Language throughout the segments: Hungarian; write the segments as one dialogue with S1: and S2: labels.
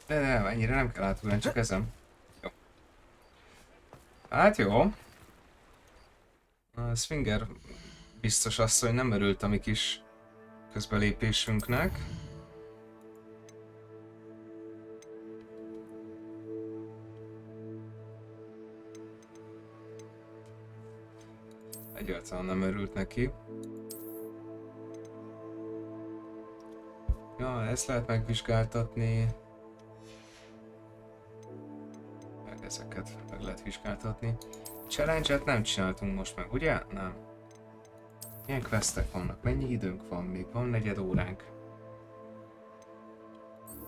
S1: De nem, ennyire nem kell átulni, csak ezen. Jó. Hát jó. A Swinger biztos asszony nem örült a mi kis közbelépésünknek. Egyáltalán nem örült neki. Ja, ezt lehet megvizsgáltatni. Meg ezeket meg lehet vizsgáltatni. Challenge-et nem csináltunk most meg, ugye? Nem. Milyen questek vannak? Mennyi időnk van még? Van 4 óránk.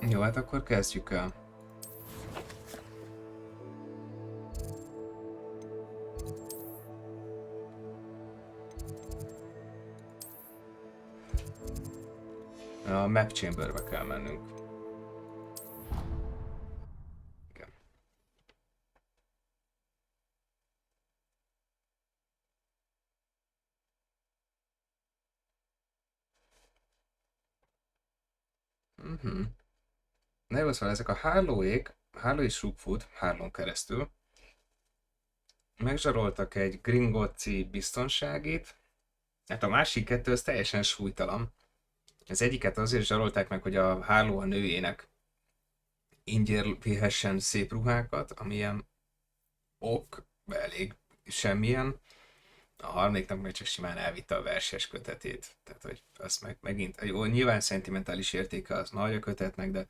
S1: Jó, hát akkor kezdjük el. A map chamberbe kell mennünk. Igen. Na jó, szóval ezek a hálóék, háló és Rookwood, hálón keresztül megzsaroltak egy Gringotzi biztonságit. Hát a másik kettő az teljesen súlytalan. Az egyiket azért zsarolták meg, hogy a háló a nőjének ingyér vihessen szép ruhákat, amilyen ok, elég semmilyen. A harmadiknak meg csak simán elvitte a verses kötetét. Tehát, hogy azt megint, jó, nyilván szentimentális értéke az nagy a kötetnek, de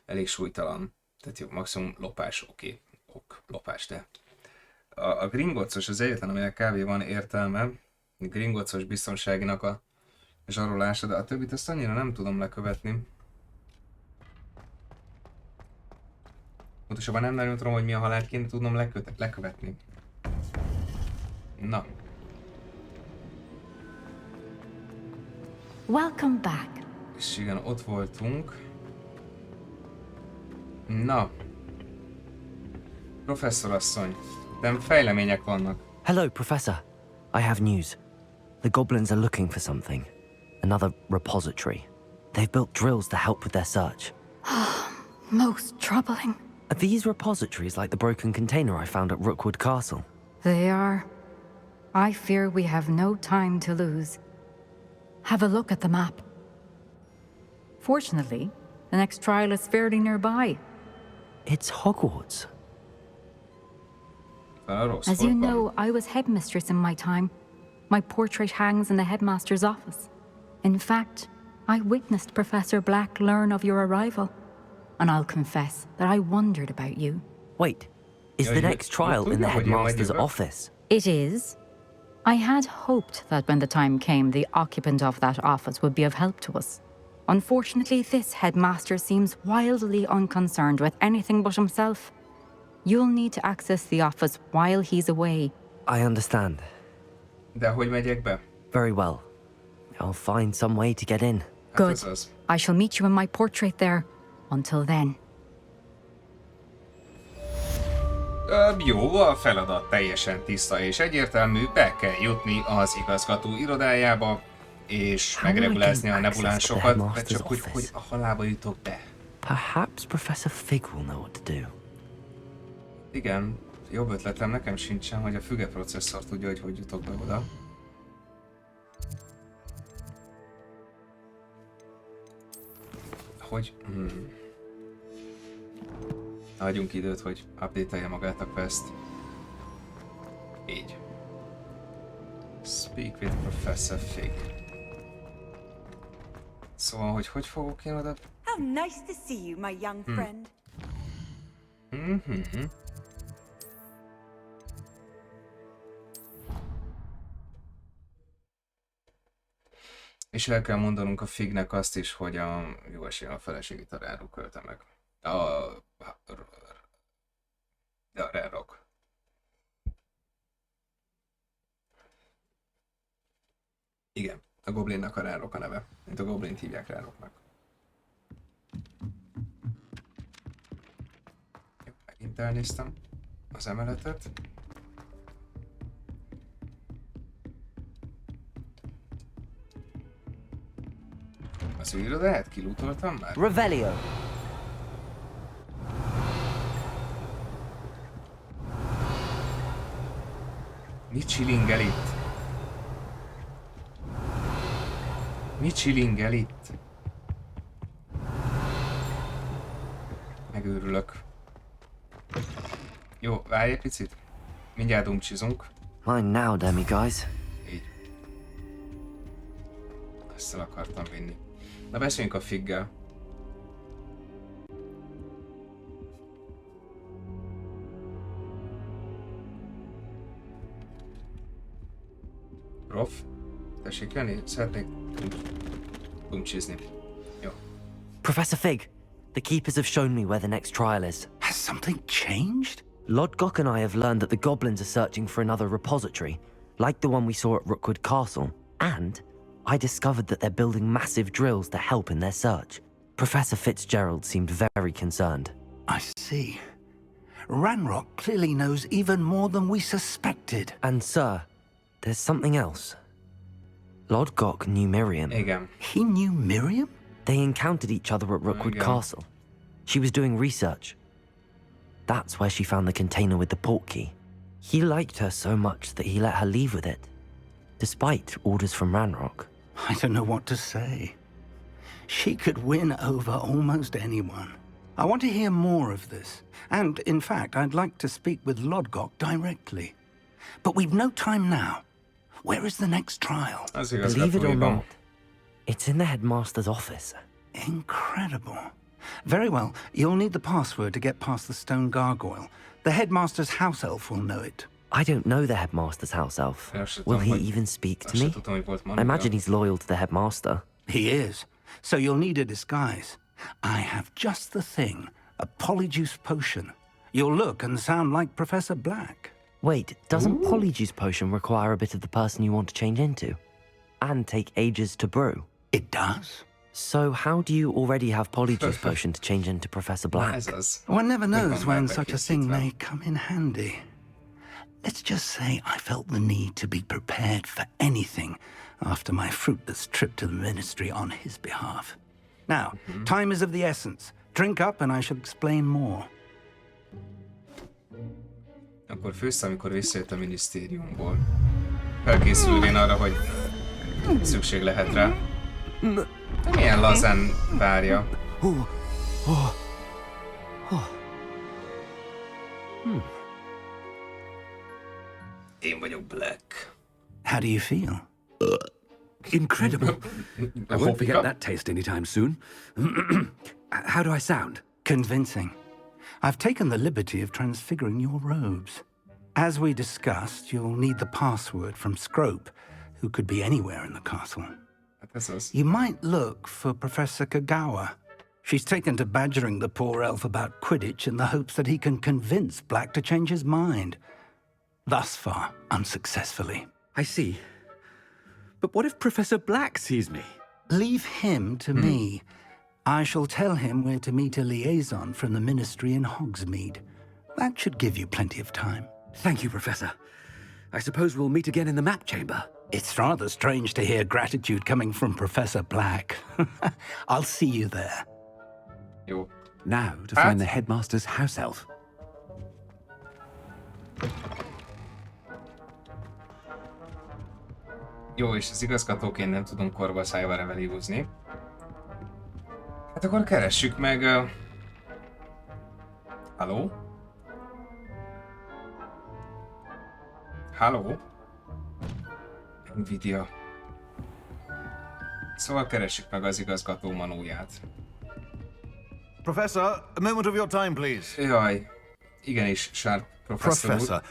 S1: elég súlytalan. Tehát jó, maximum lopás, oké. Lopás, de a Gringotsos az egyetlen, aminek kb. Van értelme. A Gringotsos biztonságinak a zsarolása, de a többit azt annyira nem tudom lekövetni. Pontosabban nem nagyon tudom, hogy mi a halált kéne tudnom lekövetni. Na.
S2: Welcome back.
S1: És igen, ott voltunk. Na. Professzorasszony, de fejlemények vannak.
S3: Hello, Professor. I have news. The goblins are looking for something. Another repository. They've built drills to help with their search.
S2: Most troubling.
S3: Are these repositories like the broken container I found at Rookwood Castle?
S2: They are. I fear we have no time to lose. Have a look at the map. Fortunately, the next trial is fairly nearby.
S3: It's Hogwarts.
S2: As you know, I was headmistress in my time. My portrait hangs in the headmaster's office. In fact, I witnessed Professor Black learn of your arrival. And I'll confess that I wondered about you.
S3: Wait, is the next trial in the headmaster's office?
S2: It is. I had hoped that when the time came, the occupant of that office would be of help to us. Unfortunately, this headmaster seems wildly unconcerned with anything but himself. You'll need to access the office while he's away.
S3: I understand.
S1: De hogy megyek be?
S3: Very well. I'll find some way to get in.
S2: Good. I shall meet you in my portrait there. Until then.
S1: Jó, a feladat teljesen tiszta és egyértelmű, be kell jutni az igazgató irodájába, és megregulázni a nebulánsokat, mert csak hogy a halálba jutok be.
S3: Perhaps Professor Fig will know what to do.
S1: Igen, jobb ötletem nekem sincsen, hogy a fügeprocesszor tudja, hogy jutok be oda. Hogy... Hagyjunk időt, hogy update-elje magát a quest. Így. Speak with Professor Fig. Szóval, hogy fogok én oda?
S4: How nice to see you, my young friend.
S1: És el kell mondanunk a Fignek azt is, hogy jó esélyen a feleségi taráról költe meg. A Rerok. Igen, a Goblinnak a Rerok a neve. Mint a Goblint hívják Reroknak. Jó, megint elnéztem az emeletet. Az ő irodáját kilútoltam már?
S3: Revelio.
S1: Mi csilingel itt? Mi csilingel itt? Megőrülök. Jó, várj egy picit. Mindjárt dumcsizunk.
S3: Mine now, demiguys.
S1: Így. Ezt el akartam vinni. Na beszéljünk a figgel. Prof, tessék jönni? Szeretnék dumcsizni. Jó.
S3: Professor Fig, the keepers have shown me where the next trial is.
S5: Has something changed?
S3: Lodgok and I have learned that the goblins are searching for another repository, like the one we saw at Rookwood Castle. And I discovered that they're building massive drills to help in their search. Professor Fitzgerald seemed very concerned.
S5: I see. Ranrock clearly knows even more than we suspected.
S3: And sir, there's something else. Lodgok knew Miriam.
S1: Igen.
S5: He knew Miriam?
S3: They encountered each other at Rookwood
S1: Yeah.
S3: Castle. She was doing research. That's where she found the container with the port key. He liked her so much that he let her leave with it, despite orders from Ranrock.
S5: I don't know what to say. She could win over almost anyone. I want to hear more of this. And, in fact, I'd like to speak with Lodgok directly. But we've no time now. Where is the next trial?
S1: Az
S3: Believe it or
S1: igazgatóiban.
S3: not, it's in the headmaster's office.
S5: Incredible. Very well. You'll need the password to get past the stone gargoyle. The headmaster's house elf will know it.
S3: I don't know the headmaster's house elf.
S1: Ja, se
S3: Will
S1: tudom,
S3: he
S1: hogy-
S3: even speak to
S1: azt se
S3: me?
S1: tudtam, hogy volt
S3: I
S1: manuál.
S3: imagine he's loyal to the headmaster.
S5: He is. So you'll need a disguise. I have just the thing. A polyjuice potion. You'll look and sound like Professor Black.
S3: Wait, doesn't Polyjuice Potion require a bit of the person you want to change into? And take ages to brew?
S5: It does?
S3: So how do you already have Polyjuice Potion to change into Professor
S1: Na,
S3: Black?
S1: ez az.
S5: One never knows
S1: van
S5: when
S1: már
S5: such a thing
S1: bekészítve.
S5: may come in handy. Let's just say I felt the need to be prepared for anything after my fruitless trip to the ministry on his behalf. Now, time is of the essence. Drink up and I shall explain more.
S1: Akkor fősz, amikor visszajött a minisztériumból. Felkészülvén arra, hogy szükség lehet rá. De milyen lazán várja. Én vagyok Black.
S5: How do you feel?
S6: Incredible. I won't forget
S1: Hoppa.
S6: that taste anytime soon. How do I sound?
S5: Convincing. I've taken the liberty of transfiguring your robes. As we discussed, you'll need the password from Scrope, who could be anywhere in the castle.
S1: Hát ez az.
S5: You might look for Professor Kagawa. She's taken to badgering the poor elf about Quidditch in the hopes that he can convince Black to change his mind. Thus far, unsuccessfully.
S6: I see. But what if Professor Black sees me?
S5: Leave him to me. I shall tell him where to meet a liaison from the ministry in Hogsmeade. That should give you plenty of time.
S6: Thank you, Professor. I suppose we'll meet again in the map chamber.
S5: It's rather strange to hear gratitude coming from Professor Black. I'll see you there.
S1: Jó.
S6: Now to
S1: What?
S6: find the headmaster's house elf.
S1: Jó, és az igazgatóként nem tudunk korba szájba revelírozni. Hát akkor keressük meg... Halló? Halló? Nvidia. Szóval keressük meg az igazgató manóját.
S7: Professor, a moment of your time, please.
S1: Jaj, igenis, Sharp professzor úr.
S7: Professor,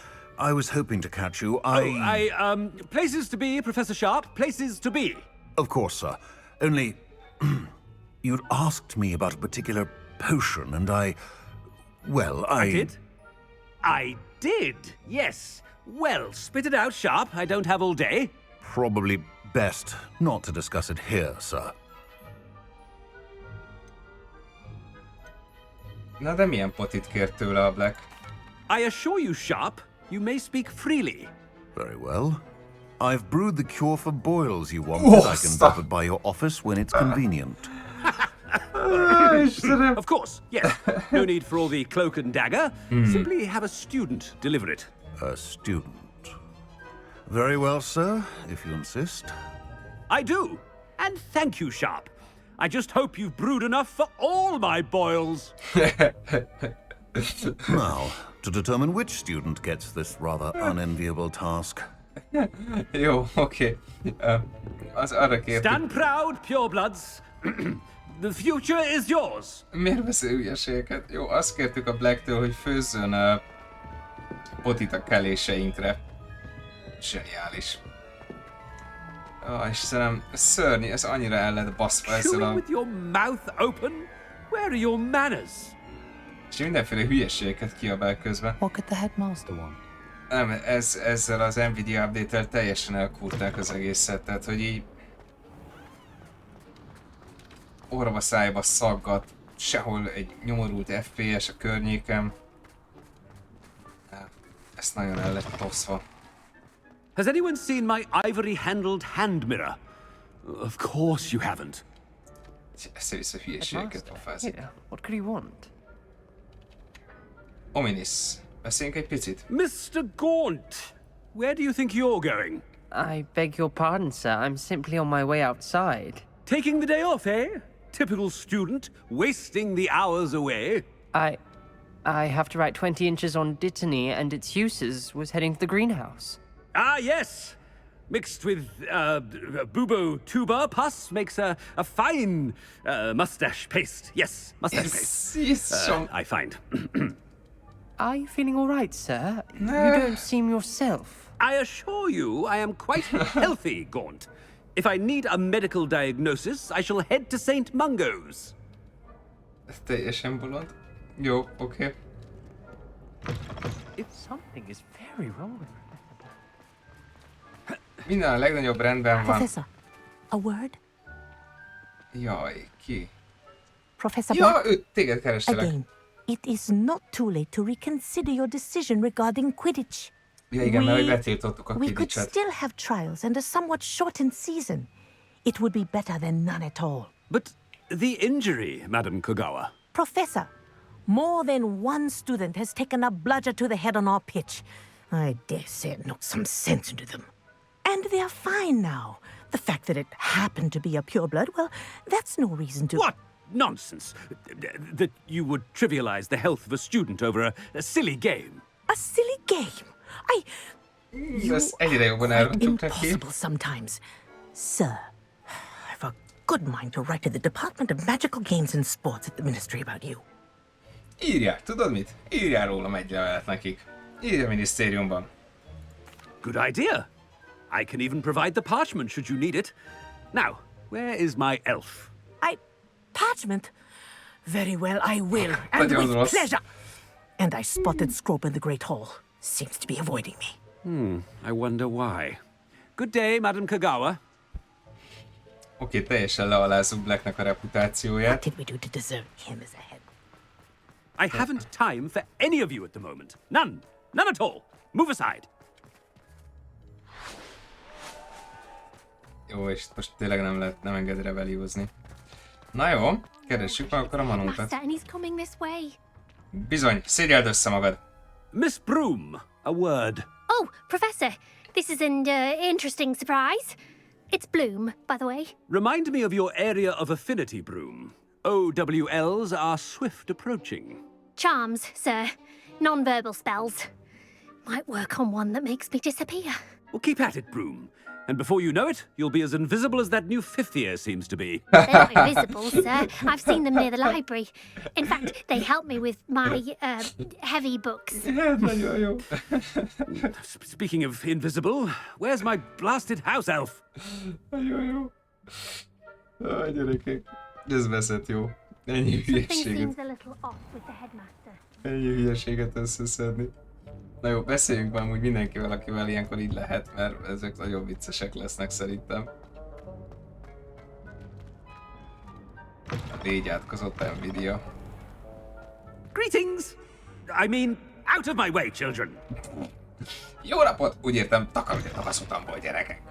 S7: I was hoping to catch you.
S6: Places to be, Professor Sharp, places to be.
S7: Of course, sir. Only, you'd asked me about a particular potion, and well,
S6: I did, yes. Well, spit it out, Sharp. I don't have all day.
S7: Probably best not to discuss it here, sir.
S1: Na de milyen potit kért tőle a Black?
S6: I assure you, Sharp, you may speak freely.
S7: Very well. I've brewed the cure for boils you wanted. I can drop it by your office when it's convenient.
S6: Of course, yes. No need for all the cloak and dagger. Simply have a student deliver it.
S7: A student. Very well, sir, if you insist.
S6: I do. And thank you, Sharp. I just hope you've brewed enough for all my boils.
S7: Now, to determine which student gets this rather unenviable task.
S1: Jó, oké. Az arra kértük.
S6: Stand proud, purebloods. The future is yours.
S1: Miért beszél hülyeségeket? Jó, azt kértük a Blacktől, hogy főzzön potit a keléseinkre. Zseniális. Istenem, szörnyű, ez annyira el lett baszva ezzel
S6: Chewing
S1: a...
S6: with your mouth open? Where are your manners?
S1: És mindenféle hülyeségeket kiabál közben.
S8: What could the headmaster want?
S1: Nem, ezzel az Nvidia update-tel teljesen elkúrták az egészet, tehát hogy így... Orva szájba szaggat, sehol egy nyomorult FPS a környéken. Ezt nagyon el lett toszva.
S6: Has anyone seen my ivory-handled hand mirror? Of course you haven't.
S1: Össze-vissza hülyeségeket pofázik.
S8: Yeah, what could he want?
S1: Ominis, beszéljünk egy picit.
S6: Mr. Gaunt, where do you think you're going?
S8: I beg your pardon, sir. I'm simply on my way outside.
S6: Taking the day off, eh? Typical student, wasting the hours away.
S8: I have to write 20 inches on Dittany and its uses. Was heading to the greenhouse.
S6: Ah, yes. Mixed with bubo tuber pus makes a fine mustache paste. Yes, mustache paste. I find.
S8: Are you feeling all right, sir? You don't seem yourself.
S6: I assure you I am quite healthy, Gaunt. If I need a medical diagnosis, I shall head to St. Mungo's.
S1: Teljesen bolond. Jó, oké.
S8: If something is very wrong with
S1: Minden a legnagyobb rendben van.
S9: Professor, a word?
S1: Jaj, ki?
S9: Professor
S1: Ja,
S9: Black,
S1: ő, téged kerestelek.
S9: again. It is not too late to reconsider your decision regarding Quidditch.
S1: Ja igen, mert hogy betiltottuk a
S9: We could
S1: Quidditch-et.
S9: still have trials and a somewhat shortened season. It would be better than none at all.
S6: But the injury, Madam Kogawa.
S9: Professor, more than one student has taken a bludger to the head on our pitch. I dare say it knocked some sense into them. And they're fine now. The fact that it happened to be a pureblood, well, that's no reason to...
S6: What nonsense! That you would trivialize the health of a student over a silly game.
S9: A silly game? You
S1: Ezt egyre jobban
S9: are
S1: elrontjuk neki.
S9: impossible sometimes. Sir, I've a good mind to write to the Department of Magical Games and Sports at the Ministry about you.
S1: Írják, tudod mit? Írjál rólam egy levelet nekik. Írj a minisztériumban.
S6: Good idea. I can even provide the parchment should you need it. Now, where is my elf?
S9: Parchment? Very well, I will, and
S1: Nagyon
S9: with
S1: rossz.
S9: pleasure. And I spotted Scrope in the Great Hall. Seems to be avoiding me.
S6: I wonder why. Good day, Madam Kogawa.
S1: Oké, teljesen lealázzuk Blacknek a reputációját.
S9: What did we do to deserve him as a head?
S6: I haven't time for any of you at the moment. None. None at all. Move aside.
S1: Jó, és most tényleg nem enged rebeliózni. Na jó, keressük meg akkor a manunkat.
S10: Master, and he's coming this way.
S1: Bizony, szégyeld össze magad.
S6: Miss Broom, a word.
S10: Oh, Professor, this is an interesting surprise. It's Bloom, by the way.
S6: Remind me of your area of affinity, Broom. OWLs are swift approaching.
S10: Charms, sir. Non-verbal spells. Might work on one that makes me disappear.
S6: Well, keep at it, Broom. And before you know it, you'll be as invisible as that new fifth year seems to be.
S10: They're not invisible, sir. I've seen them near the library. In fact, they help me with my heavy books.
S1: Nagyon jó.
S6: Speaking of invisible, where's my blasted house elf?
S1: Nagyon jó. Aj, gyerekek. Ez veszett jó. Ennyi
S10: Something
S1: hülyeséget.
S10: seems a little off with the headmaster.
S1: Ennyi hülyeséget összeszedni. Na jó, beszéljünk már úgy mindenkivel, akivel ilyenkor így lehet, mert ezek nagyon viccesek lesznek szerintem. Légy átkozott Nvidia.
S6: Greetings! I mean, out of my way, children!
S1: Jó napot! Úgy értem, takarodjatok az utamból, gyerekek!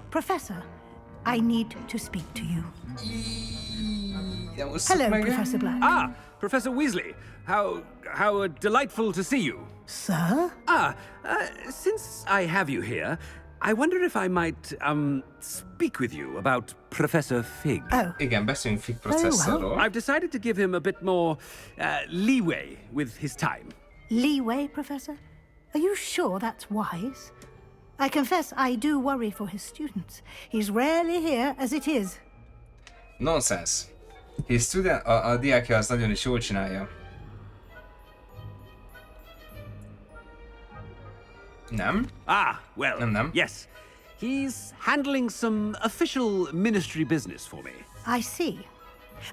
S9: Professor,
S11: I need to speak to you.
S1: Nem osszuk
S11: Hello,
S1: meg.
S11: Professor Black.
S6: Ah, Professor Weasley. How delightful to see you.
S11: Sir?
S6: Since I have you here, I wonder if I might, speak with you about Professor Fig.
S11: Oh.
S1: Igen, beszéljünk Fig processzorról.
S6: I've decided to give him a bit more, leeway with his time.
S11: Leeway, Professor? Are you sure that's wise? I confess I do worry for his students. He's rarely here as it is.
S1: Nonsense. His student, a diákja az nagyon is jól csinálja. Nem?
S6: Well,
S1: Nem.
S6: yes. He's handling some official ministry business for me.
S11: I see.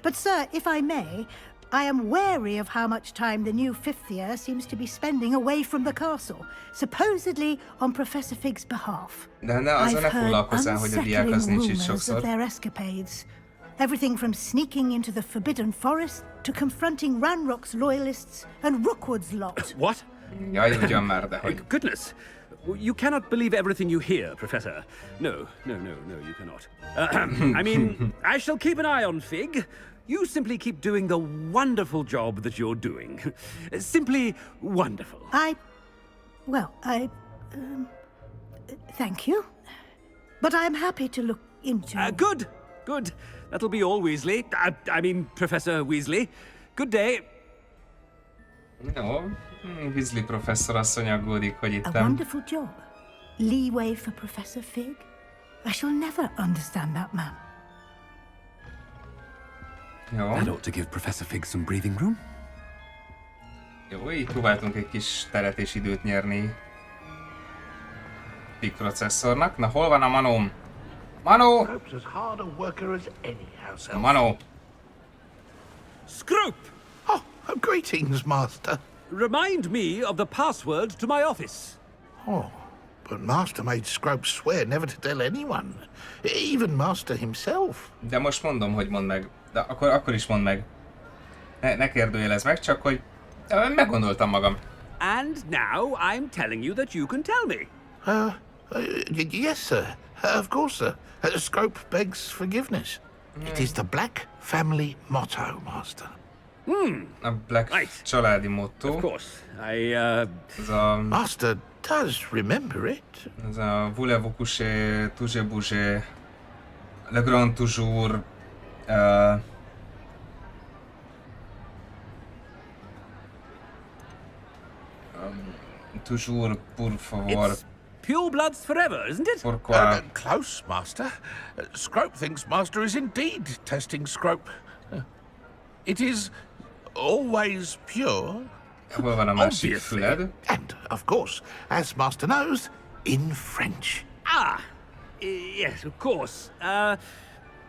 S11: But, sir, if I may, I am wary of how much time the new fifth year seems to be spending away from the castle, supposedly on Professor Fig's behalf.
S1: De azzal ne
S11: I've heard
S1: foglalkozzál, hogy a diák az nincs itt
S11: rumors
S1: sokszor.
S11: of their escapades. Everything from sneaking into the Forbidden Forest to confronting Ranrock's loyalists and Rookwood's lot.
S6: What?
S1: Jaj, ugyan már, de hogy.
S6: Goodness. You cannot believe everything you hear, Professor. No, you cannot. I mean, I shall keep an eye on Fig. You simply keep doing the wonderful job that you're doing. Simply wonderful.
S11: Thank you. But I'm happy to look into...
S6: Good. That'll be all, Weasley. I mean, Professor Weasley. Good day.
S1: No, Weasley professzor asszony aggódik, hogy itt
S11: A wonderful job. Leeway for Professor Fig? I shall never understand that man.
S1: Jó.
S6: That ought to give Professor Fig some breathing room.
S1: Jó, így próbáltunk egy kis teret és időt nyerni Fig processzornak. Na, hol van a manóm? Manó! Manó!
S6: Scrope!
S7: Oh, greetings, Master.
S6: Remind me of the password to my office.
S7: Oh, but Master made Scrope swear never to tell anyone, even Master himself.
S1: De most mondom, hogy mondd meg. De akkor is mondd meg. Ne kérdőjelezd meg, csak hogy meggondoltam magam.
S6: And now I'm telling you that you can tell me.
S7: Yes, sir. Of course, sir. Scrope begs forgiveness. It is the Black family motto, Master.
S1: A Black családi motto.
S6: Of course.
S7: Master does remember it.
S1: Ez a voulez-vous coucher, toujours bouger, le grand toujours, toujours, pour favor.
S6: It's pure bloods forever, isn't it?
S1: Pourquoi?
S7: Close, Master. Scrope thinks Master is indeed testing Scrope. It is always pure.
S1: Hol van a másik füled?
S7: And, of course, as Master knows, in French.
S6: Yes, of course.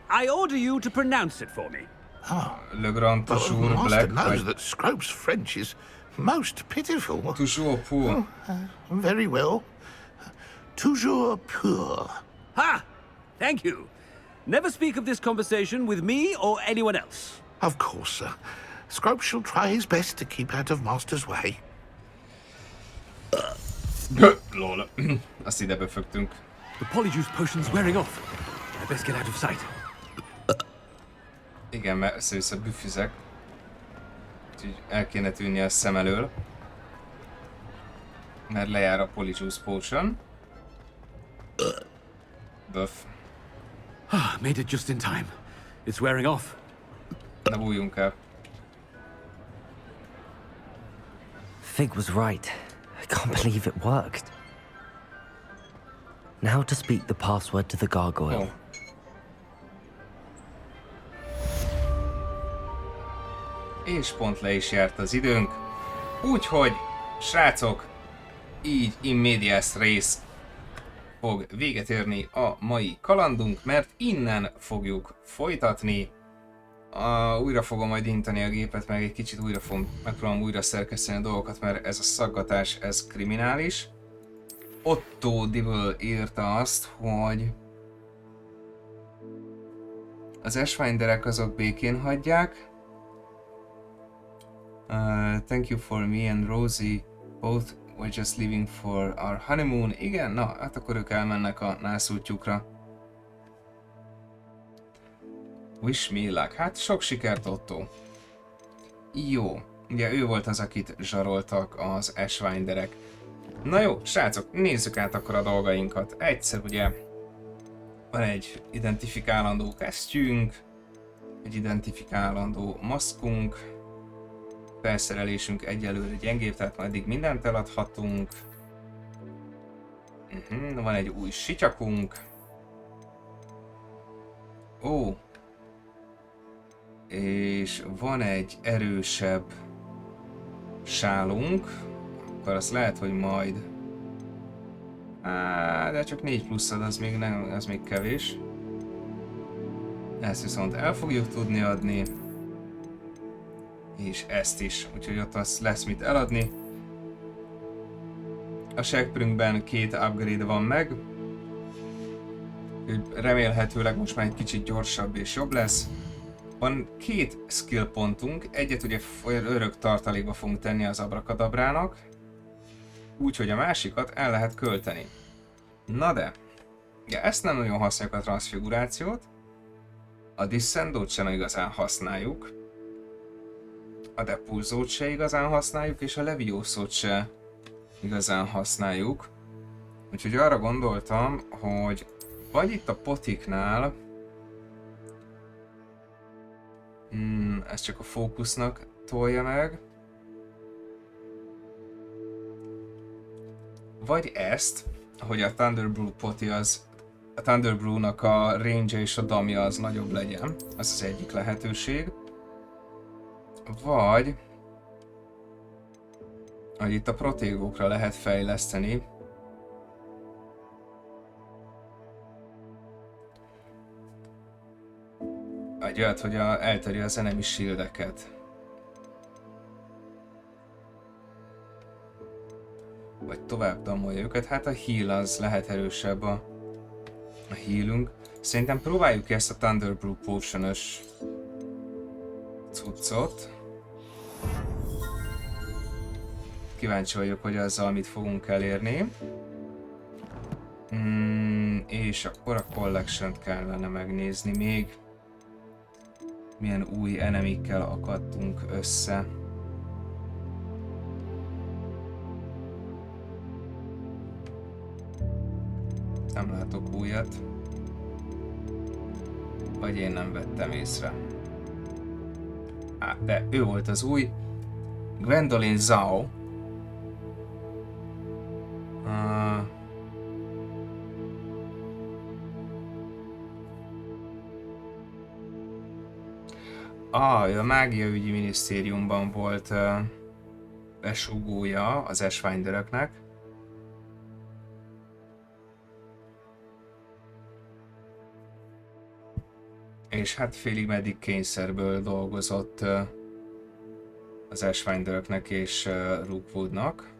S6: I order you to pronounce it for me.
S1: Le grand toujours
S7: Master
S1: black.
S7: knows that Scrope's French is most pitiful.
S1: Toujours pour.
S7: Very well. Toujours pur.
S6: Thank you. Never speak of this conversation with me or anyone else.
S7: Of course, sir. Scrope shall try his best to keep out of Master's way.
S1: Lol. Azt ide befögtünk.
S6: The polyjuice potion's wearing off. I best get out of sight.
S1: Igen, mert össze-vissza büfüzek. Úgyhogy el kéne tűnni a szem elől. Mert lejár a Polyjuice Potion. Buff.
S6: Made it just in time. It's wearing off.
S1: Ne bújjunk el.
S3: Fig was right. I can't believe it worked. Now to speak the password to the gargoyle.
S1: Oh. És pont le is járt az időnk. Úgyhogy, srácok, így in medias res fog véget érni a mai kalandunk, mert innen fogjuk folytatni. Újra fogom majd intani a gépet, meg egy kicsit megpróbálom újra szerkeszteni a dolgokat, mert ez a szaggatás, ez kriminális. Otto Dibble írta azt, hogy az Ashfinderek azok békén hagyják. Thank you for me and Rosie, both were just leaving for our honeymoon. Igen, na, hát akkor ők elmennek a nászútjukra. Wish me luck. Hát sok sikert, Otto. Jó. Ugye ő volt az, akit zsaroltak az Ashwinderek. Na jó, srácok, nézzük át akkor a dolgainkat. Egyszer ugye van egy identifikálandó kesztyünk, egy identifikálandó maszkunk, felszerelésünk egyelőre gyengébb, tehát ma eddig mindent eladhatunk. Van egy új sityakunk. Ó. És van egy erősebb sálunk, akkor azt lehet, hogy majd... de csak 4 pluszad, az még, nem, az még kevés. Ezt viszont el fogjuk tudni adni. És ezt is, úgyhogy ott az lesz mit eladni. A Shackprünkben 2 upgrade van meg. Remélhetőleg most már egy kicsit gyorsabb és jobb lesz. Van 2 skill pontunk, egyet ugye örök tartalékba fogunk tenni az abrakadabrának, úgyhogy a másikat el lehet költeni. Na de, ugye ezt nem nagyon használjuk a transfigurációt, a Descendót sem igazán használjuk, a Depulzót se igazán használjuk, és a Levioszót se igazán használjuk. Úgyhogy arra gondoltam, hogy vagy itt a potiknál, ez csak a fókusznak tolja meg, vagy ezt, hogy a Thunderbrew poti az, a Thunderbrew-nak a range és a damja az nagyobb legyen, az az egyik lehetőség. Vagy, hogy itt a protégókra lehet fejleszteni. Egy olyat, hogy eltörje az enemy shieldeket. Vagy tovább damolja őket. Hát a heal az lehet erősebb a healünk. Szerintem próbáljuk ki ezt a Thunderbrew Potion-ös cuccot. Kíváncsi vagyok, hogy azzal mit fogunk elérni. És akkor a Collection-t kellene megnézni még. Milyen új enemikkel akadtunk össze. Nem látok újat. Vagy én nem vettem észre. De ő volt az új. Gwendolyn Zhao. Ő a mágiaügyi minisztériumban volt besúgója az Ashwindereknek. És hát félig meddig kényszerből dolgozott az Ashwindereknek és Rookwoodnak.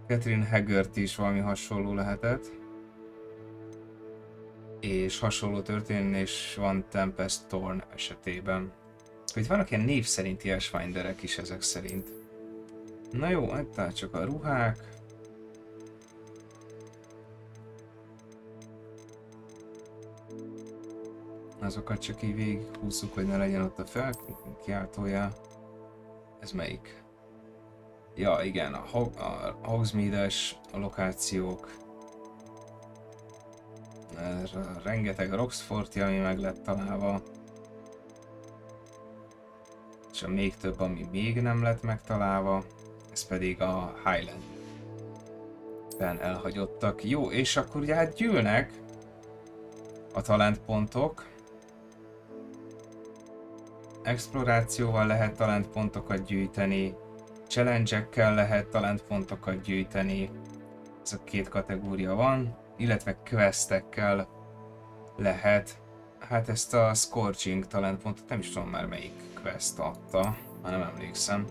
S1: Catherine Haggart is valami hasonló lehetett. És hasonló történés van Tempest Thorn esetében. Itt vannak ilyen név szerinti Ashwinderek is ezek szerint. Na jó, tehát csak a ruhák. Azokat csak így végighúzzuk, hogy ne legyen ott a felkiáltója. Ez melyik? Ja igen, a Hogsmeade-es lokációk. Rengeteg Roxforti, ami meg lett találva. És a még több, ami még nem lett megtalálva. Ez pedig a Highland-ben elhagyottak. Jó, és akkor ugye hát gyűlnek a talentpontok. Explorációval lehet talentpontokat gyűjteni. Challenge-ekkel lehet talentpontokat gyűjteni. Ez a 2 kategória van. Illetve questekkel lehet. Hát ezt a Scorching talentpontot nem is tudom már melyik quest adta, már nem emlékszem.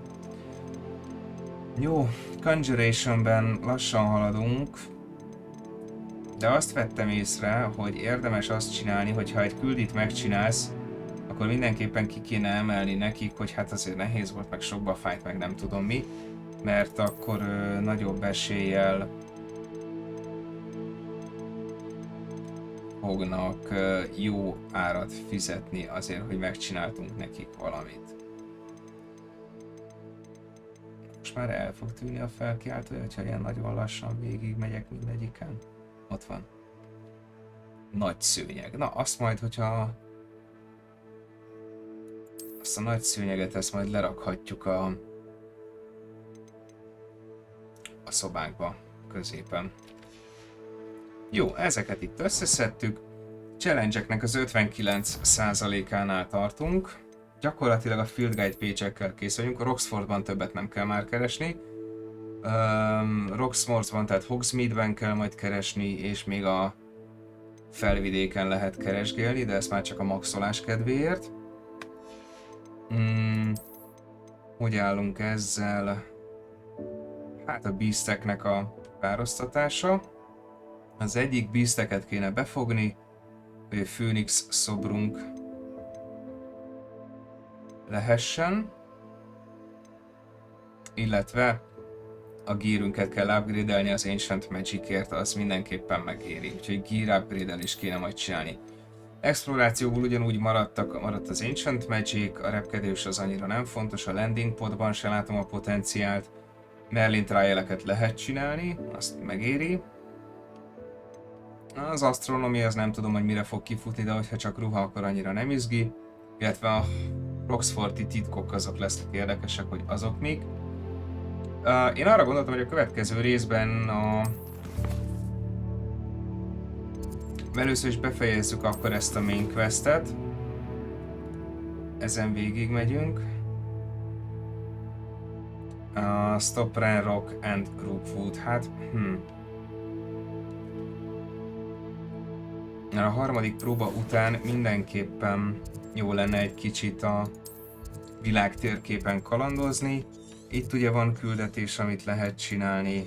S1: Jó, Conjuration-ben lassan haladunk, de azt vettem észre, hogy érdemes azt csinálni, hogy ha egy küldit megcsinálsz, akkor mindenképpen ki kéne emelni nekik, hogy hát azért nehéz volt, meg sokba fájt, meg nem tudom mi, mert akkor nagyobb eséllyel fognak jó árat fizetni azért, hogy megcsináltunk nekik valamit. Most már el fog tűnni a felkiáltó, hogyha ilyen nagyon lassan végig megyek mindegyiken. Ott van. Nagy szőnyeg. Na, azt majd, hogyha azt a nagy szőnyeget, ezt majd lerakhatjuk a szobánkba középen. Jó, ezeket itt összeszedtük. Challenge-eknek az 59%-ánál tartunk. Gyakorlatilag a Field Guide page-ekkel készülünk. Roxfordban többet nem kell már keresni. Roxmorsban, tehát Hogsmeade-ben kell majd keresni, és még a felvidéken lehet keresgélni, de ezt már csak a maxolás kedvéért. Hogy állunk ezzel? Hát a beasteknek a párosztatása. Az egyik beasteket kéne befogni, hogy a Phoenix szobrunk lehessen, illetve a gearünket kell upgrade-elni az Ancient Magicért, az mindenképpen megéri, úgyhogy gear upgrade-elést kéne majd csinálni. Explorációból ugyanúgy maradt az Ancient Magic, a repkedés az annyira nem fontos, a landing podban se látom a potenciált, Merlin trial-eket lehet csinálni, azt megéri. Az Astronomy, az nem tudom, hogy mire fog kifutni, de hogyha csak ruha, akkor annyira nem izgi. Illetve a Roxforti titkok azok lesznek érdekesek, hogy azok még. Én arra gondoltam, hogy a következő részben először is befejezzük akkor ezt a main questet. Ezen végig megyünk. Stop, Run, Rock and Rookwood. Hát, A harmadik próba után mindenképpen jó lenne egy kicsit a világ térképen kalandozni. Itt ugye van küldetés, amit lehet csinálni.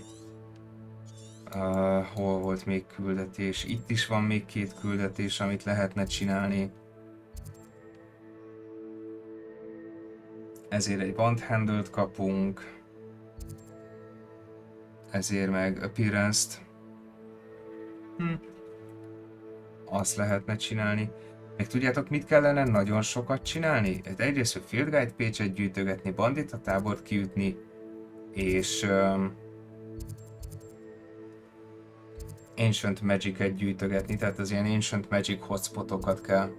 S1: Hol volt még küldetés? Itt is van még 2 küldetés, amit lehetne csinálni. Ezért egy Wand Handle-t kapunk. Ezért meg Appearance-t. Azt lehetne csinálni. Meg tudjátok, mit kellene nagyon sokat csinálni? Egyrészt a Field Guide page-et gyűjtögetni, bandita tábort kiütni, és Ancient Magic-et gyűjtögetni, tehát az ilyen Ancient Magic hotspotokat kell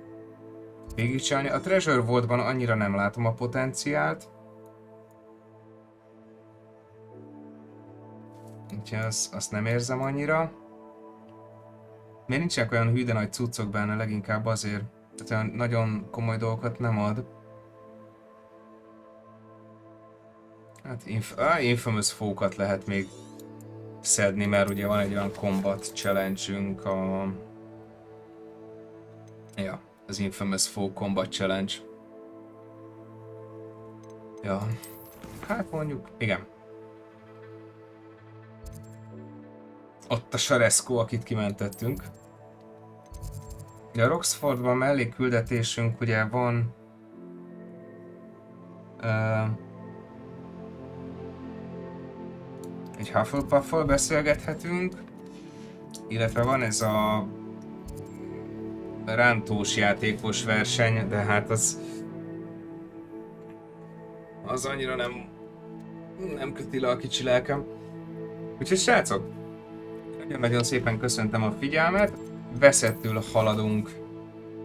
S1: végigcsinálni. A Treasure Vault-ban annyira nem látom a potenciált. Úgyhogy azt nem érzem annyira. Miért nincsenek olyan hű de nagy cuccok benne, leginkább azért, tehát olyan nagyon komoly dolgokat nem ad. Hát Infamous Foe-kat lehet még szedni, mert ugye van egy olyan combat challenge-ünk az Infamous Foe Combat Challenge. Ja, hát mondjuk, igen. Ott a Sareszkó, akit kimentettünk. De a Roxfordban mellékküldetésünk ugye van... egy Hufflepuffal beszélgethetünk, illetve van ez a rántós játékos verseny, de hát az annyira nem köti le a kicsi lelkem. Úgyhogy srácok, nagyon szépen köszöntem a figyelmet, veszettül haladunk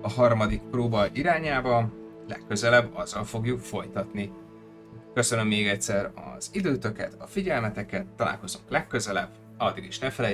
S1: a harmadik próba irányába, legközelebb azzal fogjuk folytatni. Köszönöm még egyszer az időtöket, a figyelmeteket, találkozunk legközelebb, addig is ne felejtjétek,